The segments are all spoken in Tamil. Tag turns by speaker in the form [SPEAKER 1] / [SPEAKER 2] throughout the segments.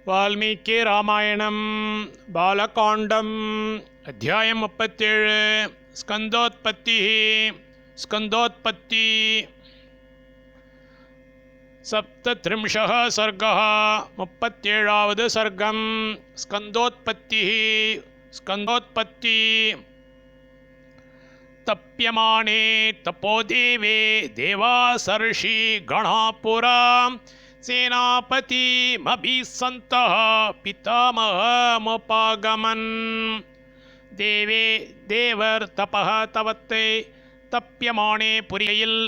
[SPEAKER 1] ವಾಲ್ಮೀಕಿ ರಾಮಾಯಣಂ ಬಾಲಕಾಂಡಂ ಅಧ್ಯಾಯ 37 ಸ್ಕಂದೋತ್ಪತ್ತಿ ಸಪ್ತತ್ರಿಂಶಃ ಸರ್ಗಃ 37வது ಸರ್ಗಂ ಸ್ಕಂದೋತ್ಪತ್ತಿ ತಪ್ಯಮಾನೆ ತಪೋದೇವೆ ದೇವಾಸರ್ಷಿ ಗಣಾಪುರಾ ಸೇನಾಪತಿ ಮಭಿಸಂತಃ ಪಿತಾಮಹಮುಪಾಗಮನ್ தேவே தேவர் தபஹ தவத்தை தப்பியமானே புரிகையில்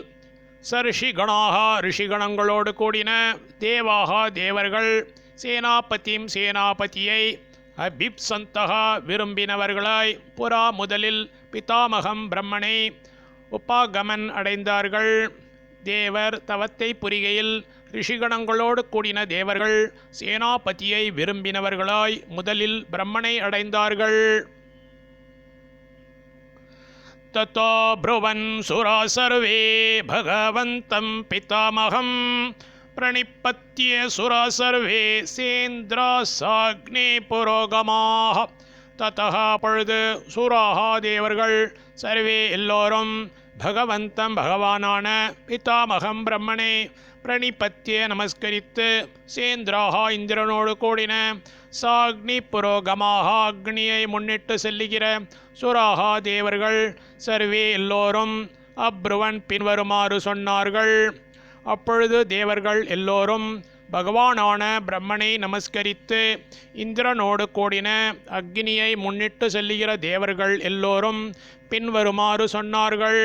[SPEAKER 1] சர்ஷிகணாக ரிஷிகணங்களோடு கூடின தேவாக தேவர்கள் சேனாபதியும் சேனாபதியை அபிப்சந்தக விரும்பினவர்களாய் புறா முதலில் பிதாமகம் பிரம்மனை உபாகமன் அடைந்தார்கள். தேவர் தவத்தை புரிகையில் ரிஷிகணங்களோடு கூடின தேவர்கள் சேனாபதியை விரும்பினவர்களாய் முதலில் பிரம்மனை அடைந்தார்கள். ததோ ப்ருவன் சுரா சர்வே பகவந்தம் பிதாமகம் பிரணிப்பத்ய சுரா சர்வே சேந்திராசாக்னி புரோகமாக. ததः பொழுது சூராகா தேவர்கள் சர்வே எல்லோரும் பகவந்தம் பகவானான பிதாமகம் பிரம்மனை பிரணிபத்திய நமஸ்கரித்து சேந்திராகா இந்திரனோடு கூடின சாக்னி புரோகமாக அக்னியை முன்னிட்டு செல்லுகிற சுராகா தேவர்கள் சர்வே எல்லோரும் அப்ருவன் பின்வருமாறு சொன்னார்கள். அப்பொழுது தேவர்கள் எல்லோரும் பகவானான பிரம்மனை நமஸ்கரித்து இந்திரனோடு கூடின அக்னியை முன்னிட்டு செல்லுகிற தேவர்கள் எல்லோரும் பின்வருமாறு சொன்னார்கள்.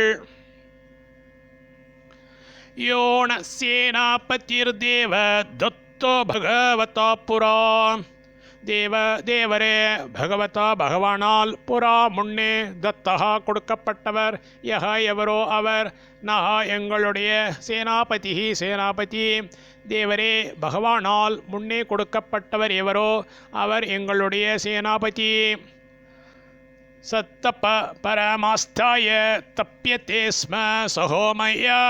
[SPEAKER 1] யோன சேனாபதிர்தேவ தத்தோ பகவதா புரா. தேவரே பகவதா பகவானால் புறா முன்னே தத்தகா கொடுக்கப்பட்டவர். யஹ எவரோ அவர். நஹா எங்களுடைய சேனாபதி. தேவரே பகவானால் முன்னே கொடுக்கப்பட்டவர் எவரோ அவர் எங்களுடைய சேனாபதி. சத்தப பரமாஸ்தாய தப்பியதே ஸ்ம சகோமயா.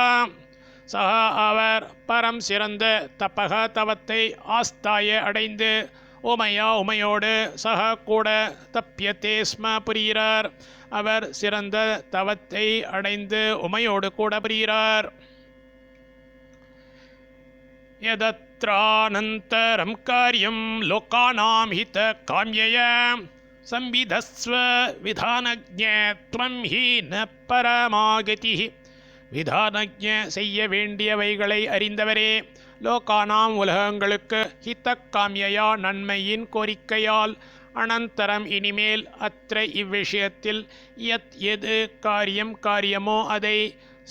[SPEAKER 1] சக அவர் பரம் சிறந்த தபக தவத்தை ஆஸ்தாய அடைந்து உமையா உமையோடு சக கூட தப்பியதே ஸ்ம புரிகிறார். அவர் சிறந்த தவத்தை அடைந்து உமையோடு கூட புரிகிறார். யதத்ரானந்தரம் காரியம் லோகானாம் ஹித காம்யய சம்பிதஸ்வ விதானஜ்ஞ த்வம் ஹி ந பரமாகதி. விதானஜ்ஞ செய்ய வேண்டியவைகளை அறிந்தவரே, லோகானாம் உலகங்களுக்கு ஹித காமியா நன்மையின் கோரிக்கையால் அனந்தரம் இனிமேல் அற்ற இவ்விஷயத்தில் யத் எது காரியமோ அதை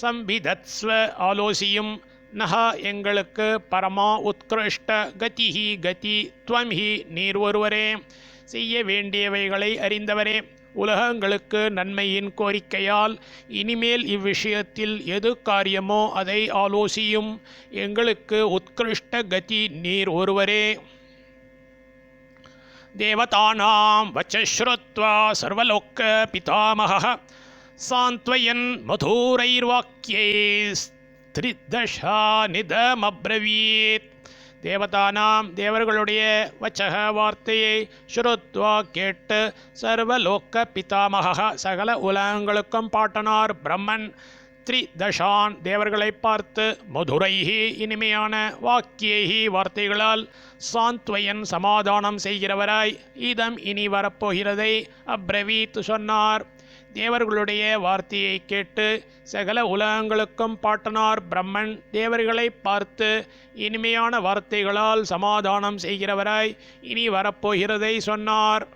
[SPEAKER 1] சம்பிதத்ஸ்வ ஆலோசியும். நஹ எங்களுக்கு பரமா உத்கிருஷ்ட கதிஹி கதி த்வம் ஹி நீர் ஒருவரே. செய்ய வேண்டியவைகளை அறிந்தவரே, உலகங்களுக்கு நன்மையின் கோரிக்கையால் இனிமேல் இவ்விஷயத்தில் எது காரியமோ அதை ஆலோசியும். எங்களுக்கு உத்கிருஷ்ட கதி நீர் ஒருவரே. தேவதானாம் வச்சஸ்ருத்வா சர்வலோக பிதாமகः சாந்த்வயன் மதுரைர்வாக்யைஸ் த்ரிதஷா நிதமப்ரவீத். தேவதானாம் தேவர்களுடைய வச்சக வார்த்தையை ஸ்ருத்வா கேட்டு சர்வலோக பிதாமகः சகல உலகங்களுக்கும் பாட்டனார் பிரம்மன் த்ரிதஷான் தேவர்களை பார்த்து மதுரைஹி இனிமையான வாக்கியைஹி வார்த்தைகளால் சாந்த்வயன் சமாதானம் செய்கிறவராய் இதம் இனி வரப்போகிறதை அப்ரவீத் சொன்னார். தேவர்களுடைய வார்த்தையை கேட்டு சகல உலகங்களுக்கும் பாட்டனார் பிரம்மன் தேவர்களை பார்த்து இனிமையான வார்த்தைகளால் சமாதானம் செய்கிறவராய் இனி வரப்போகிறதை சொன்னார்.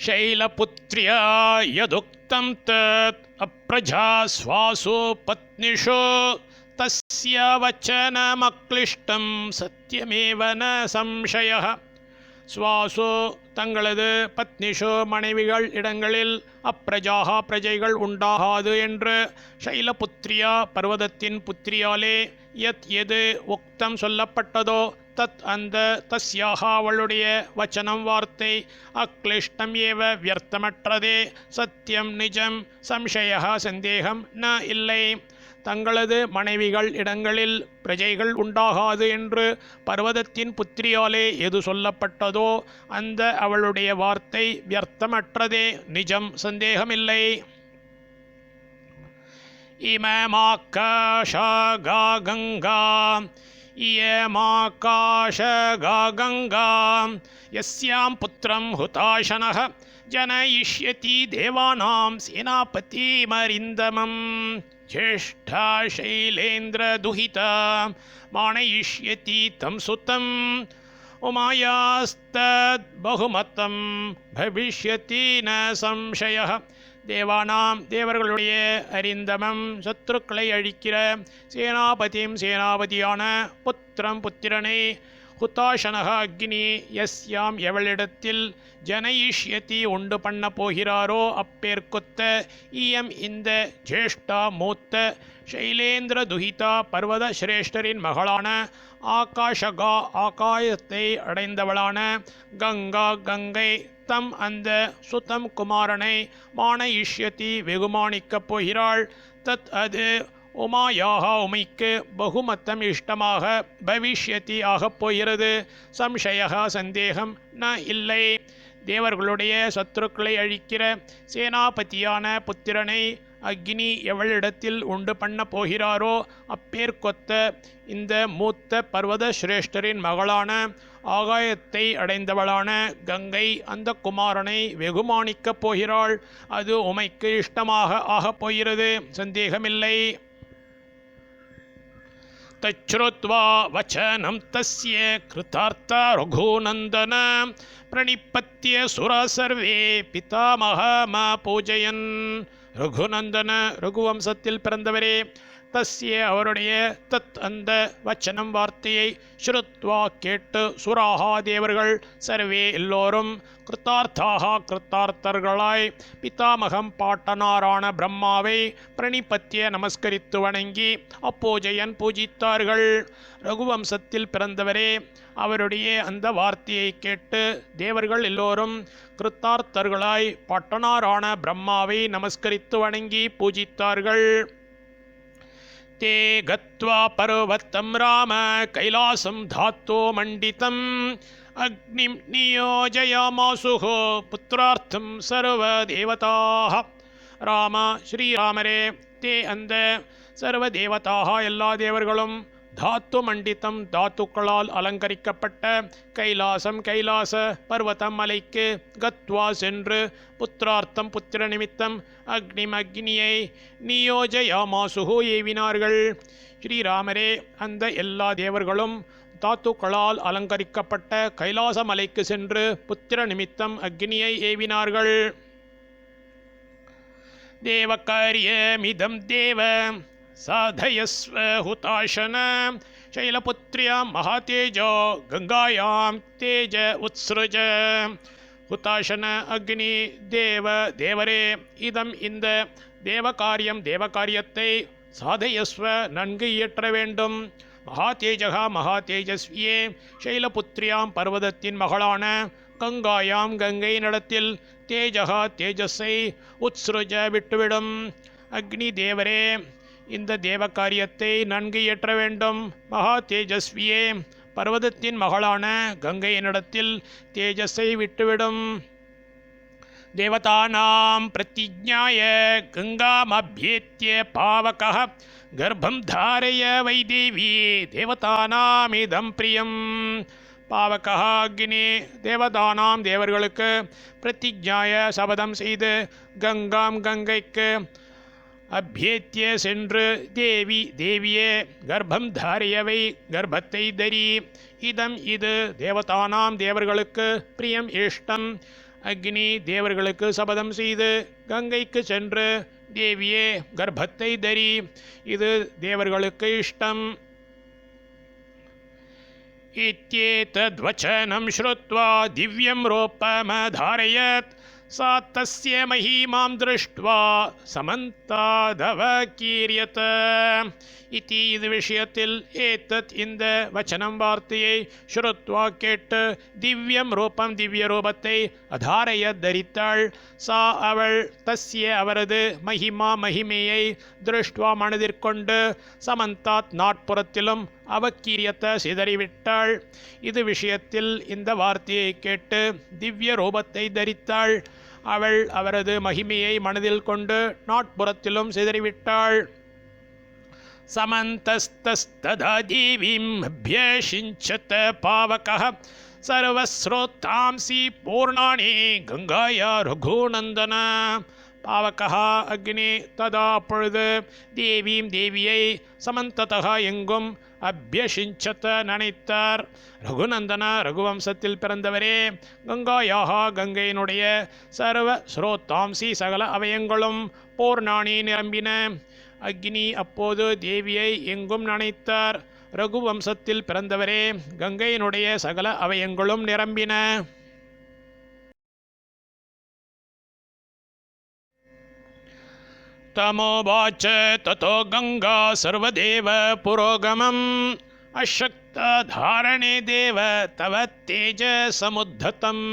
[SPEAKER 1] शैलपुत्र्या यदुक्तं तत् अप्रजा स्वासु पत्निषु तस्य वचनमक्लिष्टं सत्यमेव न संशयः. சுவாசு தங்களது பத்னிஷு மனைவிகள் இடங்களில் அப்ரஜாக பிரஜைகள் உண்டாகாது என்று ஷைலபுத்ரியா பர்வதத்தின் புத்திரியாலே யத் எது உக்தம் சொல்லப்பட்டதோ தத் அந்த தஸ்யாக அவளுடைய வச்சனம் வார்த்தை அக்லிஷ்டம் ஏவ வியர்த்தமற்றதே. சத்தியம் நிஜம் சம்சய சந்தேகம் ந இல்லை. தங்களது மனைவிகள் இடங்களில் பிரஜைகள் உண்டாகாது என்று பர்வதத்தின் புத்திரியாலே எது சொல்லப்பட்டதோ அந்த அவளுடைய வார்த்தை வியர்த்தமற்றதே, நிஜம், சந்தேகமில்லை. இமமாகாஷகா கங்கா இயமாகாஷகா கங்கா யஸ்யாம் புத்திரம் ஹுதாசனः ஜனயிஷ்யதி தேவானாம் சேனாபதிமரிந்தமம் ஜேஷ்டா சைலேந்திரதுஹிதா மானயிஷ்யதி தம் சுதம் உமாயாஸ்தத் பகுமத்தம் பவிஷ்யதி ந சம்சயः. தேவானாம் தேவர்களுடைய அரிந்தமம் சத்துருக்களை அழிக்கிற சேனாபதியும் சேனாபதியான புத்திரம் புத்திரனை ஹுதாசனக அக்னி யஸ்யாம் எவளிடத்தில் ஜனயிஷ்யதி உண்டு பண்ண போகிறாரோ அப்பேர்க்கொத்த இயம் இந்த ஜேஷ்டா மூத்த சைலேந்திர துஹிதா பர்வத சிரேஷ்டரின் மகளான ஆகாஷகா ஆகாயத்தை அடைந்தவளான கங்கா கங்கை தம் அந்த சுதம் குமாரனை மானயிஷ்யதி வெகுமானிக்கப் போகிறாள். தத் அது உமாயாக உமைக்கு பகுமத்தம் இஷ்டமாக பவிஷ்யதி ஆகப் போகிறது. சம்சயா சந்தேகம் ந இல்லை. தேவர்களுடைய சத்துருக்களை அழிக்கிற சேனாபதியான புத்திரனை அக்னி எவளிடத்தில் உண்டு பண்ண போகிறாரோ அப்பேர்க்கொத்த இந்த மூத்த பர்வத சிரேஷ்டரின் மகளான ஆகாயத்தை அடைந்தவளான கங்கை அந்த குமாரனை வெகுமானிக்கப் போகிறாள். அது உமைக்கு இஷ்டமாக ஆகப் போகிறது, சந்தேகமில்லை. தச்ருத்வா வச்சனம் தஸ்ய கிருதார்த்தா ரகுநந்தன பிரணிப்பத்ய சுர சர்வே பிதாமகம பூஜயன். ரகுநந்தன ரகுவம்சத்தில் பிறந்தவரே, தஸ்ய அவருடைய தத் அந்த வச்சனம் வார்த்தையை ஸ்ருத்வா கேட்டு சுராகா தேவர்கள் சர்வே எல்லோரும் கிருத்தார்த்தாக கிருத்தார்த்தர்களாய் பிதாமகம் பாட்டனாரான பிரம்மாவை பிரணிபத்திய நமஸ்கரித்து வணங்கி அப்பூஜையன் பூஜித்தார்கள். ரகுவம்சத்தில் பிறந்தவரே, அவருடைய அந்த வார்த்தையை கேட்டு தேவர்கள் எல்லோரும் கிருத்தார்த்தர்களாய் பாட்டனாரான பிரம்மாவை நமஸ்கரித்து வணங்கி பூஜித்தார்கள். ते गत्वा पर्वतं राम कैलासं धातो मण्डितम् अग्निं नियोजयामासुः पुत्रार्थं सर्वदेवताः. राम श्रीरामरे ते அந்த சர்வதேவதாக எல்லா தேவர்களும் தாத்து மண்டித்தம் தாத்துக்களால் அலங்கரிக்கப்பட்ட கைலாசம் கைலாச பர்வதம் மலைக்கு கத்வா சென்று புத்திரார்த்தம் புத்திர நிமித்தம் அக்னிம் அக்னியை நியோஜயாமாசுகு ஏவினார்கள். ஸ்ரீராமரே, அந்த எல்லா தேவர்களும் தாத்துக்களால் அலங்கரிக்கப்பட்ட கைலாச மலைக்கு சென்று புத்திர நிமித்தம் அக்னியை ஏவினார்கள். தேவகாரியமிதம் தேவ சாதயஸ்வ ஹுதாசன शैलपुत्र्यां महातेजो गंगायां तेज उत्सृज. हुताशन अग्नि देव देवरे इदम इंद देवकार्यम देवकार्यत्ते साधयस्व नन्गु इयற்ற வேண்டும். महातेजः महातेजस्विये शैलपुत्र्यां पर्वतத்தின் மகளான கங்காயாம் கங்கை நடத்தில் தேஜகா தேஜஸை உத்ஸ்ருஜ விட்டுவிடும். அக்னி தேவரே, இந்த தேவ காரியத்தை நன்கு இயற்ற வேண்டும். மகா தேஜஸ்வியே, பர்வதத்தின் மகளான கங்கையினிடத்தில் தேஜஸை விட்டுவிடும். தேவதானாம் பிரதிஜ்ஞாய கங்காமப்யேத்ய பாவகः கர்ப்பம் தாரய வைதேவி தேவதானாமிதம் பிரியம். பாவகः அக்னி தேவதானாம் தேவர்களுக்கு பிரதிஜ்ஞாய சபதம் செய்து கங்காம் கங்கைக்கு அபியேத்திய சென்று தேவி தேவியே கர்ப்பம் தாரியவை கர்ப்பத்தை தரி. இதம் இது தேவதானாம் தேவர்களுக்கு பிரியம் இஷ்டம். அக்னி தேவர்களுக்கு சபதம் செய்து கங்கைக்கு சென்று தேவியே கர்ப்பத்தை தரி. இது தேவர்களுக்கு இஷ்டம். इत्येतद्वचनं श्रुत्वा दिव्यं रूपमधारयत् सा तस्य महिमां दृष्ट्वा समन्तादवकीर्यत इति இது விஷயத்தில் ஏதத் இந்த வச்சனம் வார்த்தையை ஸ்ருத்வா கேட்டு திவ்யம் ரூபம் திவ்ய ரூபத்தை அதாரைய தரித்தாள். சா அவள் தஸ்ய அவரது மகிமா மகிமையை திருஷ்டுவா மனதிற்கொண்டு சமந்தாத் நாட்புறத்திலும் அவக்கீரியத்த சிதறிவிட்டாள். இது விஷயத்தில் இந்த வார்த்தையை கேட்டு திவ்ய ரூபத்தை தரித்தாள். அவள் அவரது மகிமையை மனதில் கொண்டு நாட்புறத்திலும் சிதறிவிட்டாள். समन्तस्तस्तदा देवीम् अभ्यषिञ्चत पावकः सर्वस्रोतांसि पूर्णानि गङ्गाया रघुनन्दन. பாவகா அக்னி ததா அப்பொழுது தேவீம் தேவியை சமந்ததா எங்கும் அபியஷிஞ்சத நினைத்தார். ரகுநந்தன ரகுவம்சத்தில் பிறந்தவரே, கங்காயாக கங்கையினுடைய சர்வ ஸ்ரோத்தாம்சி சகல அவயங்களும் பூர்ணாணி நிரம்பின. அக்னி அப்போது தேவியை எங்கும் நினைத்தார். ரகுவம்சத்தில் பிறந்தவரே, கங்கையினுடைய சகல அவயங்களும் நிரம்பின. तमोवाच ततो गंगा सर्वदेव पुरोगमम् अशक्तधारणे देव तव तेज समुद्धतम्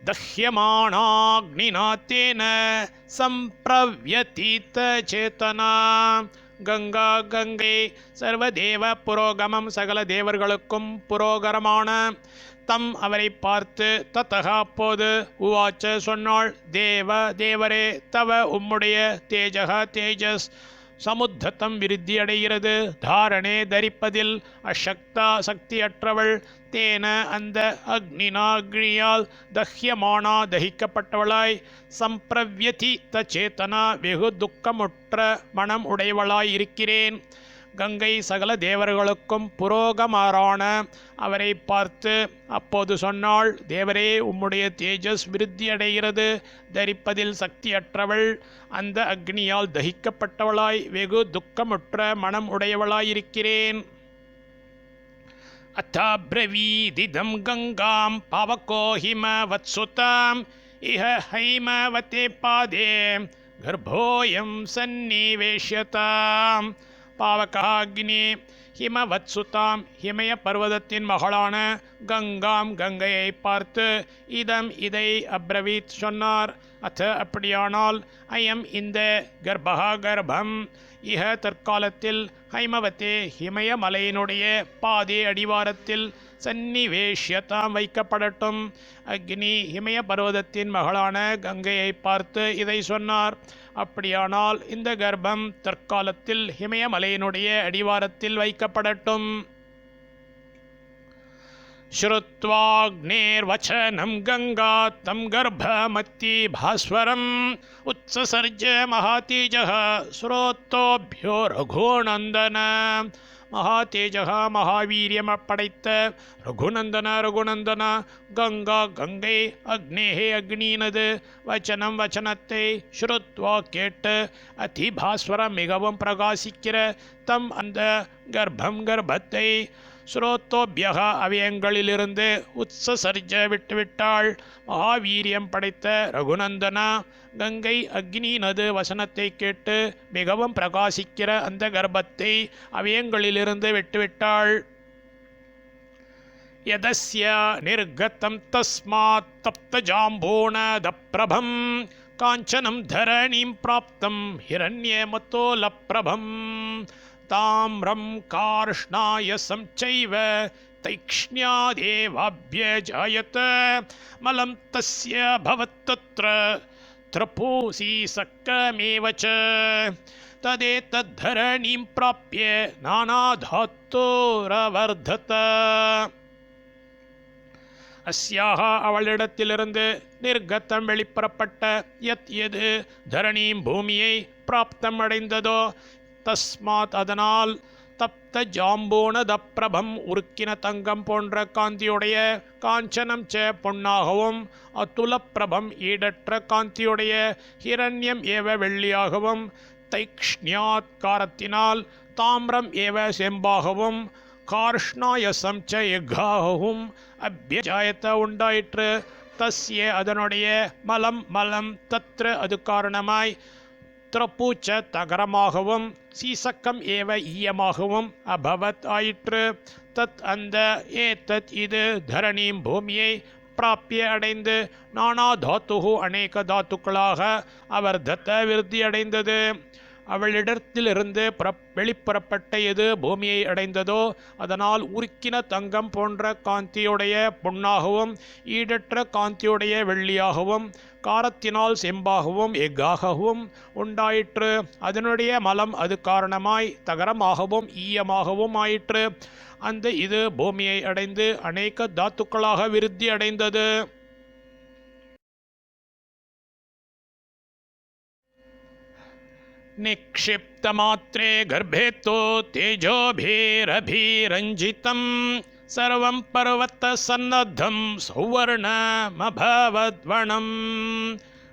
[SPEAKER 1] दह्यमाणाग्निना तेन संप्रव्यतीत चेतना. கங்கா கங்கை சர்வதேவ புரோகமம் சகல தேவர்களுக்கும் புரோகரமான. தம் அவரை பார்த்து தத்தகா அப்போது உவாச்ச சொன்னாள், தேவ தேவரே தவ உம்முடைய தேஜக தேஜஸ் சமுத்தம் விருத்தியடைகிறது. தாரணே தரிப்பதில் அசக்தா சக்தியற்றவள். தேன அந்த அக்னினா அக்னியால் தஹ்யமானா தகிக்கப்பட்டவளாய் சம்பிரவ்யதி சேத்தனா வெகு துக்கமுற்ற மனம் உடையவளாய் இருக்கிறேன். கங்கை சகல தேவர்களுக்கும் புரோகமாரான அவரை பார்த்து அப்போது சொன்னாள், தேவரே உம்முடைய தேஜஸ் விருத்தியடைகிறது. தரிப்பதில் சக்தியற்றவள். அந்த அக்னியால் தகிக்கப்பட்டவளாய் வெகு துக்கமுற்ற மனம் உடையவளாயிருக்கிறேன். அத்தாப்ரவீதிதம் கங்காம் பாவகோ ஹிமவத்சுதாம் இஹ ஹைமவதே பாதே கர்ப்போயம் சன்னிவேஷ்யதாம். பாவகாக்னி ஹிமவத்சுதாம் ஹிமய பர்வதத்தின் மகளான கங்காம் கங்கையை பார்த்து இதம் இதை அப்ரவீத் சொன்னார். அத்த அப்படியானால் அயம் இந்த கர்ப்பா கர்ப்பம் இஹ தற்காலத்தில் ஹைமவத்தே ஹிமய மலையினுடைய பாதே அடிவாரத்தில் சன்னிவேஷ்யதாம் வைக்கப்படட்டும். அக்னி ஹிமய பர்வதத்தின் மகளான கங்கையை பார்த்து இதை சொன்னார். அப்படியானால் இந்த கர்ப்பம் தற்காலத்தில் ஹிமய மலையினுடைய அடிவாரத்தில் வைக்கப்படட்டும். श्रुत्वाग्नेर्वचनं गंगा तम गर्भमती भास्वरम उत्ससर्ज महातेजः स्रोतोभ्यो रघुनंदन. மகாதேஜக மகாவீரியம் படைத்த ரகுநந்தன ரகுநந்தன. கங்கா கங்கை அக்னேஹே அக்னியினது வச்சனம் வச்சனத்தை ஸ்ருத்வா கேட்டு அதிபாஸ்வரம் மிகவும் பிரகாசிக்கிற தம் அந்த கர்ப்பம் கர்ப்பத்தை ஸ்ரோத்தோபியக அவயங்களிலிருந்து உத்சசர்ஜ விட்டுவிட்டாள். மகாவீரியம் படைத்த ரகுநந்தனா கங்கை அக்னியினது வசனத்தை கேட்டு மிகவும் பிரகாசிக்கிற அந்த கர்ப்பத்தை அவயங்களிலிருந்து விட்டுவிட்டாள். யதஸ்ய நிர்கதம் தஸ்மாத் தப்த ஜாம்பூணதப்ரபம் காஞ்சனம் தரணீம் பிராப்தம் ஹிரண்யமதோலப்ரபம் தாம்ரம் கார்ஷ்ணாயசம் சைவ தைக்ஷ்ண்யாதேவாப்யஜாயத மலம் தஸ்ய பவத்தத்ர த்ரபூசி சக்கமேவ ச ததேதத்தரணீம் பிராப்ய நானாதாத்தோரவர்தத. அஸ்யாக அவளிடத்திலிருந்து நிர்கத்தம் வெளிப்புறப்பட்ட யத் எது தரணீம் பூமியை பிராப்தம் அடைந்ததோ தஸ்மாத் அதனால் தப்த ஜாம்பூணதப்ரபம் உருக்கின தங்கம் போன்ற காந்தியுடைய காஞ்சனம் ச பொன்னாகவும் அதுலப்பிரபம் ஈடற்ற காந்தியுடைய ஹிரண்யம் ஏவ வெள்ளியாகவும் தைக்ஷ்ணியாத் காரத்தினால் தாம்ரம் ஏவ செம்பாகவும் கார்ஷ்ணாயசம் ச எஃகாகவும் அபியஜாயத்த உண்டாயிற்று. தஸ்ய அதனுடைய மலம் மலம் தத்ர அது காரணமாய் திரப்பூச்ச தகரமாகவும் சீசக்கம் ஏவ ஈயமாகவும் அபவத் ஆயிற்று. தத் அந்த ஏதத் இது தரணீம் பூமியை பிராப்பிய அடைந்து நானா தாத்துகு அநேக தாத்துக்களாக அவர்தத்த விருத்தி அடைந்தது. அவளிடத்திலிருந்து வெளிப்புறப்பட்ட எது பூமியை அடைந்ததோ அதனால் உருக்கின தங்கம் போன்ற காந்தியுடைய பொன்னாகவும் ஈடற்ற காந்தியுடைய வெள்ளியாகவும் காரத்தினால் செம்பாகவும் எஃகாகவும் உண்டாயிற்று. அதனுடைய மலம் அது காரணமாய் தகரமாகவும் ஈயமாகவும் ஆயிற்று. அந்த இது பூமியை அடைந்து அநேக தாத்துக்களாக விருத்தி அடைந்தது. निक्षिप्तमात्रे गर्भे तो तेजोभिरभिरञ्जितं सर्वं पर्वतसन्नद्धं सौवर्णमभवद्वणं.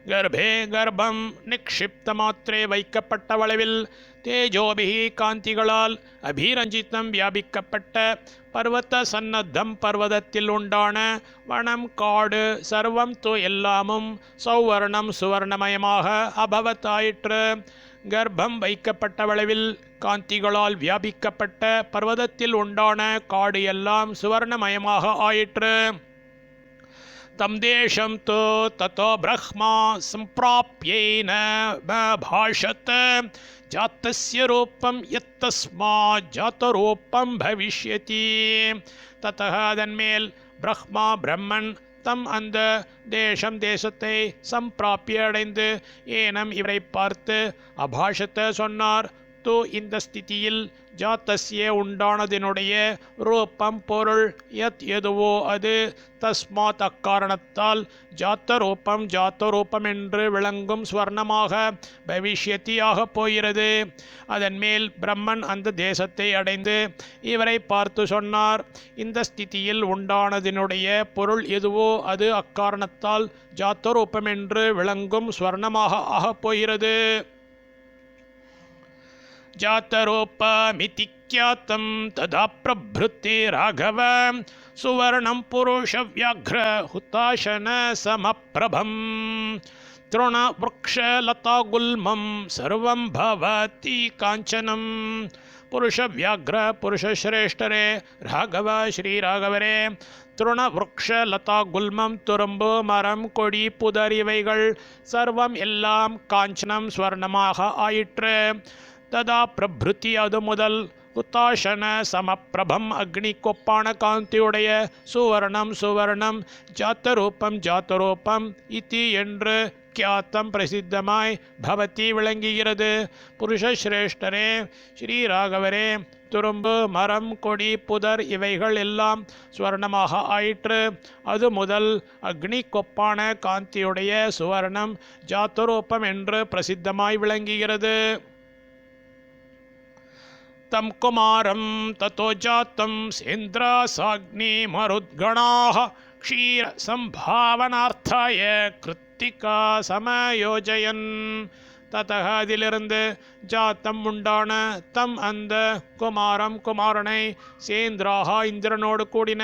[SPEAKER 1] गर्भे गर्भं निक्षिप्तमात्रे வைக்கப்பட்டவளவில் தேஜோபிகி காந்திகளால் அபிரஞ்சித்தம் வியாபிக்கப்பட்ட பர்வத சன்னத்தம் பர்வதத்தில் உண்டான வனம் காடு சர்வம் து எல்லாமும் சௌவர்ணம் சுவர்ணமயமாக அபவத்தாயிற்று. கர்ப்பம் வைக்கப்பட்டவளவில் காந்திகளால் வியாபிக்கப்பட்ட பர்வதத்தில் உண்டான காடு எல்லாம் சுவர்ணமயமாக ஆயிற்று. தம் தேசம் தோ ததோ பிரஹ்மா சம்பிராப்யேன பாஷத் ஜாத்தஸ்ய ரூபம் யத்தஸ்மாத் ஜாதரூபம் பவிஷ்யதி. ததः அதன்மேல் பிரஹ்மா பிரம்மன் தம் அந்த தேசம் தேசத்தை சம்பிராப்பிய அடைந்து ஏனம் இவரை பார்த்து அபாஷத்தை சொன்னார். து இந்த ஸ்திதியில் ஜாத்தஸ்ய உண்டானதினுடைய ரூபம் பொருள் யத் எதுவோ அது தஸ்மாத் அக்காரணத்தால் ஜாத்தரூபம் என்று விளங்கும் ஸ்வர்ணமாக பவிஷ்யத்தியாக போகிறது. அதன் மேல் பிரம்மன் அந்த தேசத்தை அடைந்து இவரை பார்த்து சொன்னார். இந்த ஸ்திதியில் உண்டானதினுடைய பொருள் எதுவோ அது அக்காரணத்தால் ஜாத்தரூபம் என்று விளங்கும் ஸ்வர்ணமாக ஆகப் போகிறது. जातरूपमिति ख्यातं तदा प्रभृति राघव सुवर्णं पुरुषव्याघ्र हुताशन समप्रभं तृणवृक्षलतागुल्मं सर्वं भवति काञ्चनं. पुरुषव्याघ्र पुरुषश्रेष्ठरे राघव श्रीराघवरे तृणवृक्षलतागुल्मं तुरुம்பு மரம் கொடி புதர் இவைகள் சர்வம் எல்லாம் காஞ்சனம் ஸ்வர்ணமாக ஆயிற்று. ததா பிரபிருத்தி அது முதல் உத்தாசன சமப்பிரபம் அக்னி கொப்பான காந்தியுடைய சுவர்ணம் சுவர்ணம் ஜாத்தரூபம் இத்தி என்று கியாத்தம் பிரசித்தமாய் பவதி விளங்குகிறது. புருஷஸ்ரேஷ்டரே ஸ்ரீராகவரே துரும்பு மரம் கொடி புதர் இவைகள் எல்லாம் சுவர்ணமாக ஆயிற்று. அது முதல் அக்னி கொப்பான காந்தியுடைய சுவர்ணம் ஜாத்தரூபம் என்று பிரசித்தமாய் விளங்குகிறது. तम कुमारं ततो जातं सेन्द्रासाग्निमरुद्गणाः क्षीर संभावनार्थाय कृत्तिका समयोजयन्. ततः அதிலிருந்து ஜாத்தம் உண்டான தம் அந்த குமாரம் குமாரனை சேந்திராக இந்திரனோடு கூடின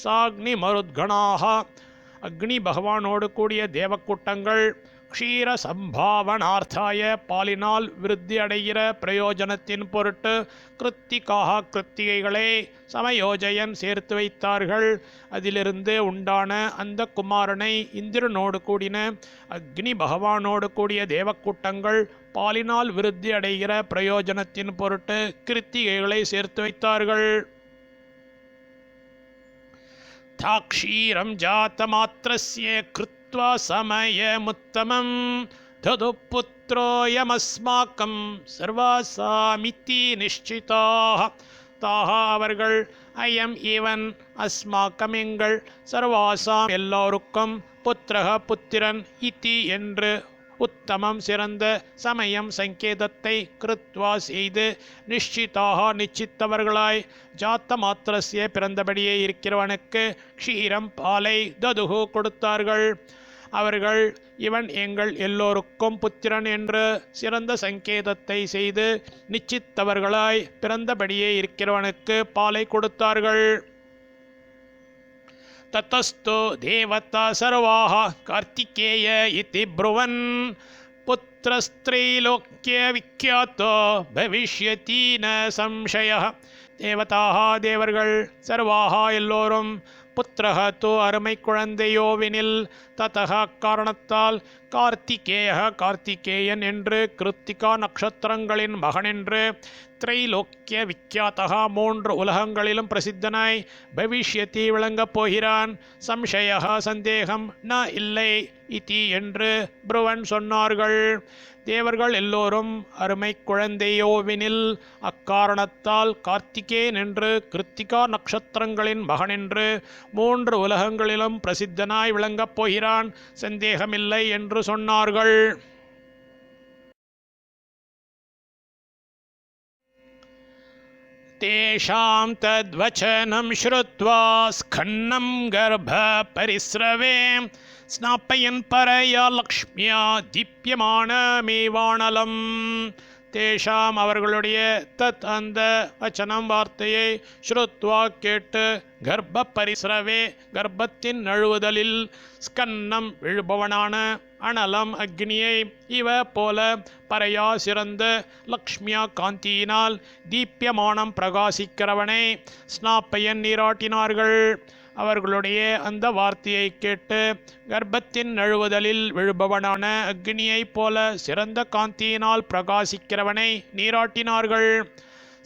[SPEAKER 1] சாக்னி மருத்கணாக அக்னி பகவானோடு கூடிய தேவக்கூட்டங்கள் க்ஷீர சம்பாவனார்த்தாய பாலினால் விருத்தி அடைகிற பிரயோஜனத்தின் பொருட்டு கிருத்திகாக கிருத்திகைகளை சமயோஜயன் சேர்த்து வைத்தார்கள். அதிலிருந்து உண்டான அந்த குமாரனை இந்திரனோடு கூடின அக்னி பகவானோடு கூடிய தேவக்கூட்டங்கள் பாலினால் விருத்தி அடைகிற பிரயோஜனத்தின் பொருட்டு கிருத்திகைகளை சேர்த்து வைத்தார்கள். தாக்ஷீரம் ஜாத்தமாத்திரஸ்ய கிருத்வா சமயமுத்தமம் தது புத்ரோயமஸ்மாக்கம் சர்வாசாமிதி நிஷ்சிதாக. தாக அவர்கள் அயம் இவன் அஸ்மாக்கம் எங்கள் சர்வாசாம் எல்லோருக்கும் புத்திரக புத்திரன் இத்தி என்று உத்தமம் சிறந்த சமயம் சங்கேதத்தை கிருத்வா செய்து நிஷ்சிதாக நிச்சித்தவர்களாய் ஜாத்த மாத்திரஸ்ய பிறந்தபடியே இருக்கிறவனுக்கு க்ஷீரம் பாலை ததுகு கொடுத்தார்கள். அவர்கள் இவன் எங்கள் எல்லோருக்கும் புத்திரன் என்று சிறந்த சங்கேதத்தை செய்து நிச்சித்தவர்களாய் பிறந்தபடியே இருக்கிறவனுக்கு பாலை கொடுத்தார்கள். ततस्तु देवता सर्वाः कार्तिकेय इति ब्रुवन् पुत्रस्त्रैलोक्यविख्यातो भविष्यति न संशयः. தேவதாக தேவர்கள் சர்வாக எல்லோரும் புத்திரக தோ அருமை குழந்தையோவினில் ததக காரணத்தால் கார்த்திகேய கார்த்திகேயன் என்று கிருத்திகா நட்சத்திரங்களின் மகனென்று திரைலோக்கிய விக்கியாத்தக மூன்று உலகங்களிலும் பிரசித்தனாய் பவிஷ்யத்தி விளங்கப் போகிறான். சம்சய சந்தேகம் ந இல்லை இதி என்று புருவன் சொன்னார்கள். தேவர்கள் எல்லோரும் அருமை குழந்தையோவினில் அக்காரணத்தால் கார்த்திகேயன் என்று கிருத்திகா நட்சத்திரங்களின் மகனென்று மூன்று உலகங்களிலும் பிரசித்தனாய் விளங்கப் போகிறான், சந்தேகமில்லை என்று சொன்னார்கள். தேஷாம் தத்வசனம் ஸ்ருத்வா ஸ்கன்னம் கர்ப்ப பரிஸ்ரவே ஸ்நாப்பயன் பரயா லக்ஷ்மியா தீப்யமானமேவானலம். தேஷாம் அவர்களுடைய தத் அந்த வச்சனம் வார்த்தையை ஸ்ருத்வா கேட்டு கர்ப்ப பரிஸ்ரவே கர்ப்பத்தின் நழுவுதலில் ஸ்கன்னம் விழுபவனான அனலம் அக்னியை இவ போல பரையா சிறந்த லக்ஷ்மியா காந்தியினால் தீப்யமானம் பிரகாசிக்கிறவனை ஸ்நாப்பயன் நீராட்டினார்கள். அவர்களுடைய அந்த வார்த்தையை கேட்டு கர்ப்பத்தின் நழுவுதலில் விழுபவனான அக்னியைப் போல சிறந்த காந்தியினால் பிரகாசிக்கிறவனை நீராட்டினார்கள்.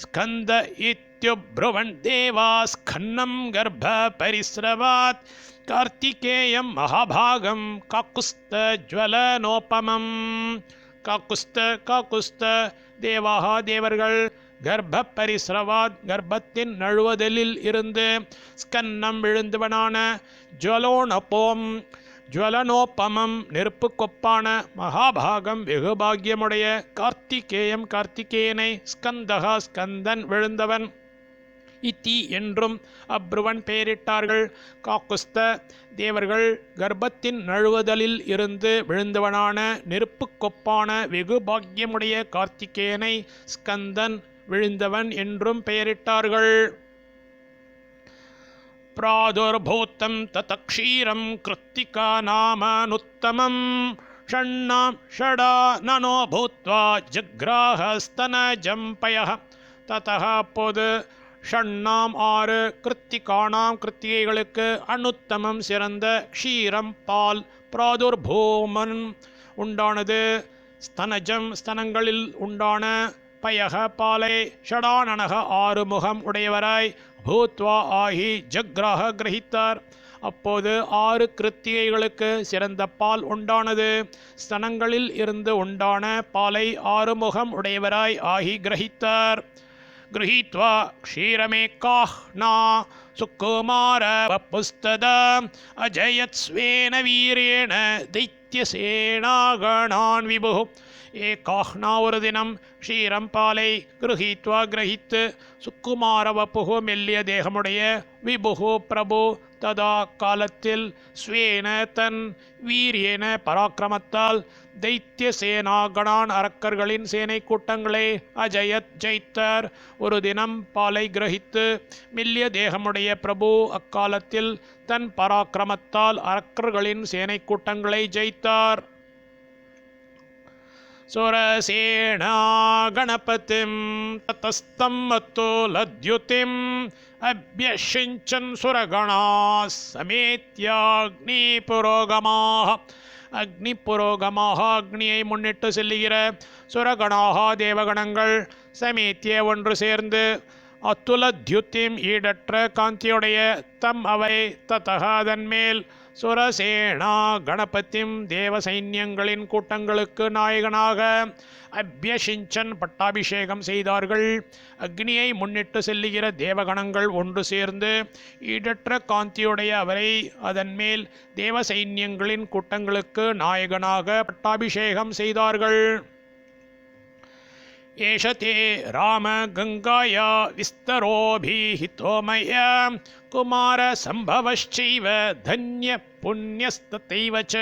[SPEAKER 1] ஸ்கந்த இத்யுப்ருவன் தேவா ஸ்கன்னம் கர்ப்ப பரிஸ்ரவாத் கார்த்திகேயம் மகாபாகம் காக்குஸ்த ஜ்வலனோபமம். காக்குஸ்த தேவாக தேவர்கள் கர்ப்ப பரிஸ்ரவாத் கர்ப்பத்தின் நழுவதலில் இருந்து ஸ்கன்னம் விழுந்தவனான ஜுவலனோபமம் நெருப்பு கொப்பான மகாபாகம் வெகுபாகியமுடைய கார்த்திகேயம் கார்த்திகேயனை ஸ்கந்தகா ஸ்கந்தன் விழுந்தவன் இத்தி என்றும் அப்ருவன் பெயரிட்டார்கள். காக்குஸ்த தேவர்கள் கர்ப்பத்தின் நழுவுதலில் இருந்து விழுந்தவனான நெருப்பு கொப்பான வெகு பாக்கியமுடைய கார்த்திகேயனை ஸ்கந்தன் விழுந்தவன் என்றும் பெயரிட்டார்கள். பிராதுர்பூதம் தத க்ஷீரம் கிருத்திகா நாமனுத்தமம் ஷடா நனோ பூத்வா ஜக்ராஹஸ்தனஜம் பயः. ததः அப்போது ஷண்ணாம் ஆறு கிருத்திகானாம் கிருத்திகைகளுக்கு அனுத்தமம் சிறந்த க்ஷீரம் பால் பிராதுர்பூமன் உண்டானது ஸ்தனஜம் ஸ்தனங்களில் உண்டான பயக பாலை ஷடானனக ஆறு முகம் உடையவராய் பூத்வா ஆகி ஜக்ராக கிரகித்தார். அப்போது ஆறு கிருத்திகைகளுக்கு சிறந்த பால் உண்டானது ஸ்தனங்களில் இருந்து உண்டான பாலை ஆறு முகம் உடையவராய் ஆகி கிரகித்தார். गृहीत्वा क्षीरमेकाह्ना सुकुमारवपुस्तदा अजयत्स्वेन वीरेण दैत्यसेनागणान् विभुः. ஏகாஹ்னா ஒரு தினம் க்ஷீரம் பாலை கிரகித்வா கிரகித்து சுக்குமாரவப்புகு மெல்லிய தேகமுடைய விபுகு பிரபு ததா காலத்தில் ஸ்வேன தன் வீரியேன பராக்கிரமத்தால் தைத்திய சேனா கணான் அரக்கர்களின் சேனை கூட்டங்களை அஜயத் ஜெயித்தார். ஒரு தினம் பாலை கிரகித்து மெல்லிய தேகமுடைய பிரபு அக்காலத்தில் தன் பராக்கிரமத்தால் அரக்கர்களின் சேனை கூட்டங்களை ஜெயித்தார். சுரசேனா கணபதிம் ததஸ்தம் அத்துலத்யுதிம் அப்யஷிஞ்சன் சுரகணா சமேத்யாக்னி புரோகமாக. அக்னி புரோகமாக அக்னியை முன்னிட்டு செல்லுகிற சுரகணாக தேவகணங்கள் சமேத்திய ஒன்று சேர்ந்து அத்துலத்யுத்திம் ஈடற்ற காந்தியுடைய தம் அவை ததக அதன் மேல் சுரசேனா கணபதிம் தேவ சைன்யங்களின் கூட்டங்களுக்கு நாயகனாக அப்யஷிஞ்சன் பட்டாபிஷேகம் செய்தார்கள். அக்னியை முன்னிட்டு செல்லுகிற தேவகணங்கள் ஒன்று சேர்ந்து ஈடற்ற காந்தியுடைய அவரை அதன் மேல் தேவ சைன்யங்களின் கூட்டங்களுக்கு நாயகனாக பட்டாபிஷேகம் செய்தார்கள். एष ते राम गङ्गाया विस्तरोऽभिहितो मया कुमारसम्भवश्चैव धन्यपुण्यस्तथैव च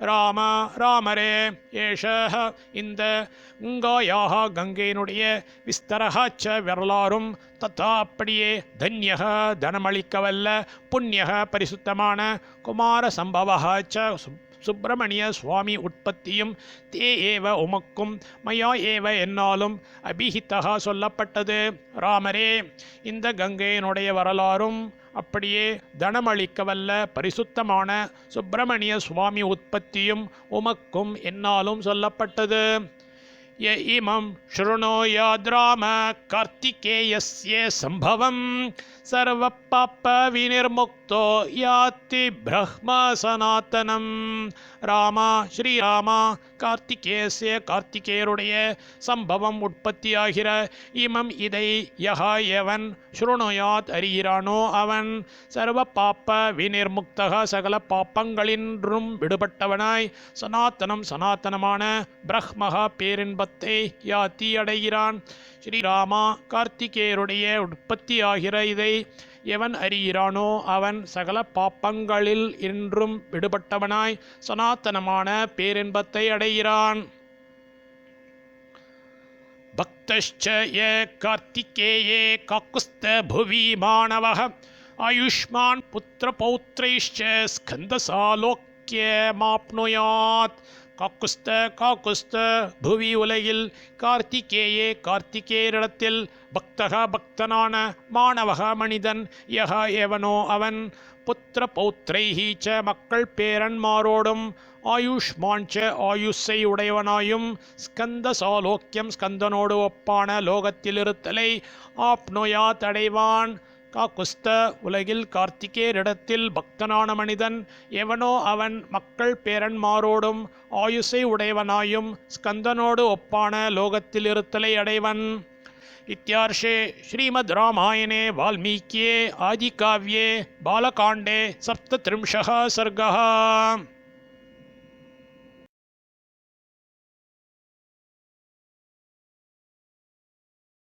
[SPEAKER 1] ராம ராமரே ஏஷः இந்த கங்காயாக கங்கையினுடைய விஸ்தரஹாச்ச வரலாறும் தத்தா அப்படியே தன்யக தனமளிக்கவல்ல புண்ணியக பரிசுத்தமான குமார சம்பவஹாச்ச சுப்பிரமணிய சுவாமி உற்பத்தியும் தே ஏவ உமக்கும் மயா ஏவ என்னாலும் அபிஹித்தகா சொல்லப்பட்டது. ராமரே இந்த கங்கையினுடைய வரலாறும் அப்படியே தனமளிக்கவல்ல பரிசுத்தமான சுப்பிரமணிய சுவாமி உற்பத்தியும் உமக்கும் என்னாலும் சொல்லப்பட்டது. ய இமம் ஸ்ருணோயாத்ராம கார்த்திகேயஸ்ய சம்பவம் சர்வ பாப்ப வினிர்முக்தோ யாத்தி பிரம்ம சனாதனம். ராமா ஸ்ரீராமா கார்த்திகேயஸ்ய கார்த்திகேயருடைய சம்பவம் உற்பத்தியாகிற இமம் இதை யகா எவன் ஸ்ருணுயாத் அறிகிறானோ அவன் சர்வ பாப்ப வினிர்முக்தக சகல பாப்பங்களின்றும் விடுபட்டவனாய் சனாத்தனம் சனாத்தனமான பிரம்மகா பேரின்பத்தை யாத்தி அடைகிறான். ஸ்ரீராமா கார்த்திகேயருடைய உற்பத்தியாகிற இதை எவன் அறிகிறானோ அவன் சகல பாப்பங்களில் என்றும் விடுபட்டவனாய் சனாத்தனமான பேரின்பத்தை அடைகிறான். பக்தश्च ய கார்த்திகேயே காக்குஸ்த புவி மாணவः ஆயுஷ்மான் புத்திர பௌத்ரைश्च ஸ்கந்தசாலோக்கியமாப்னுயாத். காக்குஸ்த புவி உலகில் கார்த்திகேயே கார்த்திகேயரிடத்தில் பக்தக பக்தனான மாணவக மனிதன் யக எவனோ அவன் புத்திர பௌத்ரைஹி ச மக்கள் பேரன்மாரோடும் ஆயுஷ்மான் ச ஆயுஷை உடையவனாயும் ஸ்கந்த சாலோக்கியம் ஸ்கந்தனோடு ஒப்பான லோகத்தில் இருத்தலை ஆப்னோயா தடைவான். காக்குஸ்த உலகில் கார்த்திகேயரிடத்தில் பக்தனான மனிதன் எவனோ அவன் மக்கள் பேரன்மாரோடும் ஆயுசை உடையவனாயும் ஸ்கந்தனோடு ஒப்பான லோகத்தில் இருத்தலை அடைவன். இத்தியார்ஷே ஸ்ரீமத் ராமாயணே வால்மீகியே ஆதிகாவ்யே பாலகாண்டே சப்தத்ரிம்ஷः सर्गः.